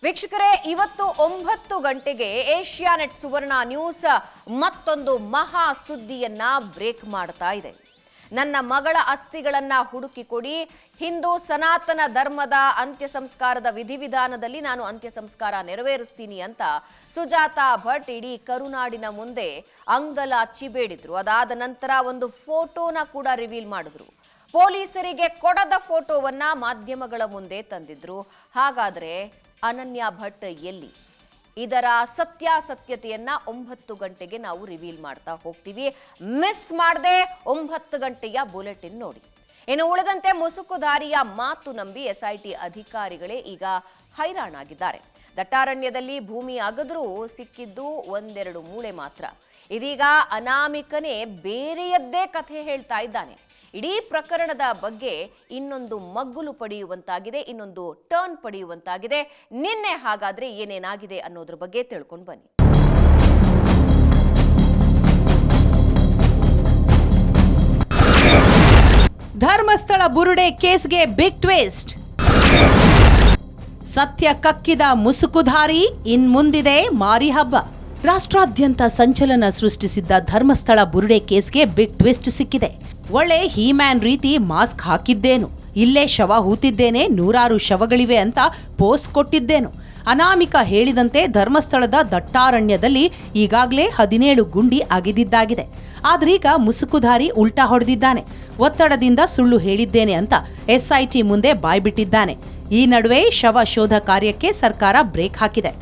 ವೀಕ್ಷಕರೇ, ಇವತ್ತು 9 ಗಂಟೆಗೆ ಏಷ್ಯಾನೆಟ್ ಸುವರ್ಣ ನ್ಯೂಸ್ ಮತ್ತೊಂದು ಮಹಾ ಸುದ್ದಿಯನ್ನ ಬ್ರೇಕ್ ಮಾಡ್ತಾ ಇದೆ. ನನ್ನ ಮಗಳ ಅಸ್ಥಿಗಳನ್ನ ಹುಡುಕಿ ಕೊಡಿ, ಹಿಂದೂ ಸನಾತನ ಧರ್ಮದ ಅಂತ್ಯ ಸಂಸ್ಕಾರದ ವಿಧಿವಿಧಾನದಲ್ಲಿ ನಾನು ಅಂತ್ಯ ಸಂಸ್ಕಾರ ನೆರವೇರಿಸ್ತೀನಿ ಅಂತ ಸುಜಾತಾ ಭಟ್ ಇಡೀ ಕರುನಾಡಿನ ಮುಂದೆ ಅಂಗಲಾಚಿ ಬೇಡಿದ್ರು. ಅದಾದ ನಂತರ ಒಂದು ಫೋಟೋನ ಕೂಡ ರಿವೀಲ್ ಮಾಡಿದ್ರು. ಪೊಲೀಸರಿಗೆ ಕೊಡದ ಫೋಟೋವನ್ನ ಮಾಧ್ಯಮಗಳ ಮುಂದೆ ತಂದಿದ್ರು. ಹಾಗಾದ್ರೆ ಅನನ್ಯ ಭಟ್ ಎಲ್ಲಿ? ಇದರ ಸತ್ಯಾಸತ್ಯತೆಯನ್ನ 9 ಗಂಟೆಗೆ ನಾವು ರಿವೀಲ್ ಮಾಡ್ತಾ ಹೋಗ್ತೀವಿ. ಮಿಸ್ ಮಾಡದೆ 9 ಗಂಟೆಯ ಬುಲೆಟಿನ್ ನೋಡಿ. ಇನ್ನು ಉಳಿದಂತೆ ಮುಸುಕುಧಾರಿಯ ಮಾತು ನಂಬಿ ಎಸ್ಐಟಿ ಅಧಿಕಾರಿಗಳೇ ಈಗ ಹೈರಾಣಾಗಿದ್ದಾರೆ. ದಟ್ಟಾರಣ್ಯದಲ್ಲಿ ಭೂಮಿ ಅಗದ್ರೂ ಸಿಕ್ಕಿದ್ದು ಒಂದೆರಡು ಮೂಳೆ ಮಾತ್ರ. ಇದೀಗ ಅನಾಮಿಕನೇ ಬೇರೆಯದ್ದೇ ಕಥೆ ಹೇಳ್ತಾ ಇದ್ದಾನೆ. ಇಡೀ ಪ್ರಕರಣದ ಬಗ್ಗೆ ಇನ್ನೊಂದು ಮಗ್ಗುಲು ಪಡೆಯುವಂತಾಗಿದೆ, ಇನ್ನೊಂದು ಟರ್ನ್ ಪಡೆಯುವಂತಾಗಿದೆ. ನಿನ್ನೆ ಹಾಗಾದ್ರೆ ಏನೇನಾಗಿದೆ ಅನ್ನೋದ್ರ ಬಗ್ಗೆ ತಿಳ್ಕೊಂಡು ಬನ್ನಿ. ಧರ್ಮಸ್ಥಳ ಬುರುಡೆ ಕೇಸ್ಗೆ ಬಿಗ್ ಟ್ವಿಸ್ಟ್. ಸತ್ಯ ಕಕ್ಕಿದ ಮುಸುಕುಧಾರಿ ಇನ್ಮುಂದಿದೆ ಮಾರಿ ಹಬ್ಬ. ರಾಷ್ಟ್ರಾದ್ಯಂತ ಸಂಚಲನ ಸೃಷ್ಟಿಸಿದ್ದ ಧರ್ಮಸ್ಥಳ ಬುರುಡೆ ಕೇಸ್ಗೆ ಬಿಗ್ ಟ್ವಿಸ್ಟ್ ಸಿಕ್ಕಿದೆ. ಒಳ್ಳೆ ಹೀಮ್ಯಾನ್ ರೀತಿ ಮಾಸ್ಕ್ ಹಾಕಿದ್ದೇನು, ಇಲ್ಲೇ ಶವ ಹೂತಿದ್ದೇನೆ, 100 ಶವಗಳಿವೆ ಅಂತ ಪೋಸ್ಟ್ ಕೊಟ್ಟಿದ್ದೇನು. ಅನಾಮಿಕ ಹೇಳಿದಂತೆ ಧರ್ಮಸ್ಥಳದ ದಟ್ಟಾರಣ್ಯದಲ್ಲಿ ಈಗಾಗಲೇ 17 ಗುಂಡಿ ಅಗೆದಿದ್ದಾಗಿದೆ. ಆದ್ರೀಗ ಮುಸುಕುಧಾರಿ ಉಲ್ಟಾ ಹೊಡೆದಿದ್ದಾನೆ. ಒತ್ತಡದಿಂದ ಸುಳ್ಳು ಹೇಳಿದ್ದೇನೆ ಅಂತ ಎಸ್ಐಟಿ ಮುಂದೆ ಬಾಯ್ಬಿಟ್ಟಿದ್ದಾನೆ. ಈ ನಡುವೆ ಶವ ಶೋಧ ಕಾರ್ಯಕ್ಕೆ ಸರ್ಕಾರ ಬ್ರೇಕ್ ಹಾಕಿದೆ.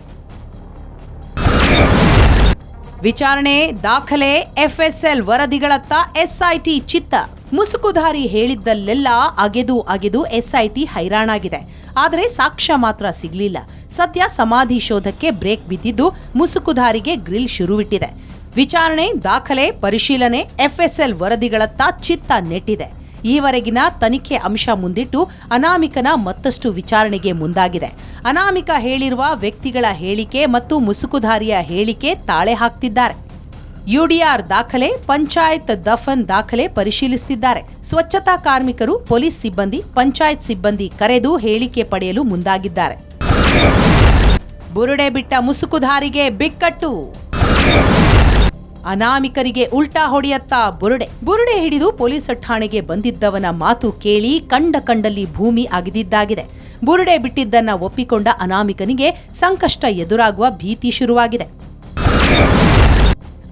ವಿಚಾರಣೆ, ದಾಖಲೆ, ಎಫ್ಎಸ್ಎಲ್ ವರದಿಗಳತ್ತ ಎಸ್ಐಟಿ ಚಿತ್ತ. ಮುಸುಕುಧಾರಿ ಹೇಳಿದ್ದಲ್ಲೆಲ್ಲ ಅಗೆದು ಎಸ್ಐಟಿ ಹೈರಾಣಾಗಿದೆ. ಆದರೆ ಸಾಕ್ಷ್ಯ ಮಾತ್ರ ಸಿಗ್ಲಿಲ್ಲ. ಸದ್ಯ ಸಮಾಧಿ ಶೋಧಕ್ಕೆ ಬ್ರೇಕ್ ಬಿದ್ದಿದ್ದು ಮುಸುಕುಧಾರಿಗೆ ಗ್ರಿಲ್ ಶುರುವಿಟ್ಟಿದೆ. ವಿಚಾರಣೆ, ದಾಖಲೆ, ಪರಿಶೀಲನೆ, ಎಫ್ಎಸ್ಎಲ್ ವರದಿಗಳತ್ತ ಚಿತ್ತ ನೆಟ್ಟಿದೆ. ಈವರೆಗಿನ ತನಿಖೆ ಅಂಶ ಮುಂದಿಟ್ಟು ಅನಾಮಿಕನ ಮತ್ತಷ್ಟು ವಿಚಾರಣೆಗೆ ಮುಂದಾಗಿದೆ. ಅನಾಮಿಕ ಹೇಳಿರುವ ವ್ಯಕ್ತಿಗಳ ಹೇಳಿಕೆ ಮತ್ತು ಮುಸುಕುಧಾರಿಯ ಹೇಳಿಕೆ ತಾಳೆ ಹಾಕ್ತಿದ್ದಾರೆ. ಯುಡಿಆರ್ ದಾಖಲೆ, ಪಂಚಾಯತ್ ದಫನ್ ದಾಖಲೆ ಪರಿಶೀಲಿಸುತ್ತಿದ್ದಾರೆ. ಸ್ವಚ್ಛತಾ ಕಾರ್ಮಿಕರು, ಪೊಲೀಸ್ ಸಿಬ್ಬಂದಿ, ಪಂಚಾಯತ್ ಸಿಬ್ಬಂದಿ ಕರೆದು ಹೇಳಿಕೆ ಪಡೆಯಲು ಮುಂದಾಗಿದ್ದಾರೆ. ಬುರುಡೆ ಬಿಟ್ಟ ಮುಸುಕುಧಾರಿಗೆ ಬಿಕ್ಕಟ್ಟು. ಅನಾಮಿಕರಿಗೆ ಉಲ್ಟಾ ಹೊಡೆಯತ್ತಾ ಬುರುಡೆ ಹಿಡಿದು ಪೊಲೀಸ್ ಠಾಣೆಗೆ ಬಂದಿದ್ದವನ ಮಾತು ಕೇಳಿ ಕಂಡಲ್ಲಿ ಭೂಮಿ ಅಗೆದಿದ್ದಾಗಿದೆ. ಬುರುಡೆ ಬಿಟ್ಟಿದ್ದನ್ನ ಒಪ್ಪಿಕೊಂಡ ಅನಾಮಿಕನಿಗೆ ಸಂಕಷ್ಟ ಎದುರಾಗುವ ಭೀತಿ ಶುರುವಾಗಿದೆ.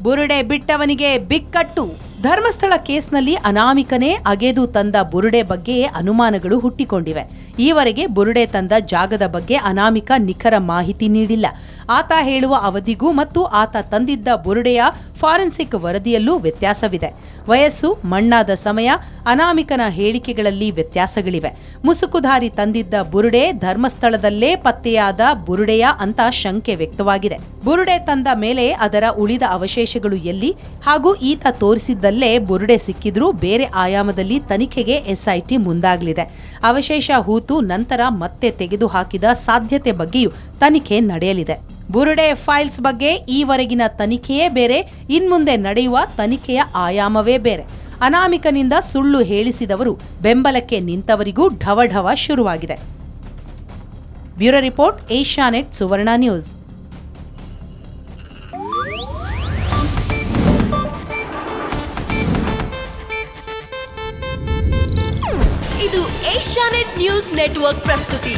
ಬುರುಡೆ ಬಿಟ್ಟವನಿಗೆ ಬಿಕ್ಕಟ್ಟು. ಧರ್ಮಸ್ಥಳ ಕೇಸ್ನಲ್ಲಿ ಅನಾಮಿಕನೇ ಅಗೆದು ತಂದ ಬುರುಡೆ ಬಗ್ಗೆಯೇ ಅನುಮಾನಗಳು ಹುಟ್ಟಿಕೊಂಡಿವೆ. ಈವರೆಗೆ ಬುರುಡೆ ತಂದ ಜಾಗದ ಬಗ್ಗೆ ಅನಾಮಿಕ ನಿಖರ ಮಾಹಿತಿ ನೀಡಿಲ್ಲ. ಆತ ಹೇಳುವ ಅವಧಿಗೂ ಮತ್ತು ಆತ ತಂದಿದ್ದ ಬುರುಡೆಯ ಫಾರೆನ್ಸಿಕ್ ವರದಿಯಲ್ಲೂ ವ್ಯತ್ಯಾಸವಿದೆ. ವಯಸ್ಸು, ಮಣ್ಣಾದ ಸಮಯ, ಅನಾಮಿಕನ ಹೇಳಿಕೆಗಳಲ್ಲಿ ವ್ಯತ್ಯಾಸಗಳಿವೆ. ಮುಸುಕುಧಾರಿ ತಂದಿದ್ದ ಬುರುಡೆ ಧರ್ಮಸ್ಥಳದಲ್ಲೇ ಪತ್ತೆಯಾದ ಬುರುಡೆಯ ಅಂತ ಶಂಕೆ ವ್ಯಕ್ತವಾಗಿದೆ. ಬುರುಡೆ ತಂದ ಮೇಲೆ ಅದರ ಉಳಿದ ಅವಶೇಷಗಳು ಎಲ್ಲಿ ಹಾಗೂ ಈತ ತೋರಿಸಿದ್ದಲ್ಲೇ ಬುರುಡೆ ಸಿಕ್ಕಿದ್ರೂ ಬೇರೆ ಆಯಾಮದಲ್ಲಿ ತನಿಖೆಗೆ ಎಸ್ಐಟಿ ಮುಂದಾಗಲಿದೆ. ಅವಶೇಷ ಹೂತು ನಂತರ ಮತ್ತೆ ತೆಗೆದು ಹಾಕಿದ ಸಾಧ್ಯತೆ ಬಗ್ಗೆಯೂ ತನಿಖೆ ನಡೆಯಲಿದೆ. ಬುರುಡೆ ಫೈಲ್ಸ್ ಬಗ್ಗೆ ಈವರೆಗಿನ ತನಿಖೆಯೇ ಬೇರೆ, ಇನ್ಮುಂದೆ ನಡೆಯುವ ತನಿಖೆಯ ಆಯಾಮವೇ ಬೇರೆ. ಅನಾಮಿಕನಿಂದ ಸುಳ್ಳು ಹೇಳಿಸಿದವರು, ಬೆಂಬಲಕ್ಕೆ ನಿಂತವರಿಗೂ ಢವಢವ ಶುರುವಾಗಿದೆ. ಬ್ಯೂರೋ ರಿಪೋರ್ಟ್, ಏಷ್ಯಾನೆಟ್ ಸುವರ್ಣ ನ್ಯೂಸ್. ಇದು ಏಷ್ಯಾನೆಟ್ ನ್ಯೂಸ್ ನೆಟ್ವರ್ಕ್ ಪ್ರಸ್ತುತಿ.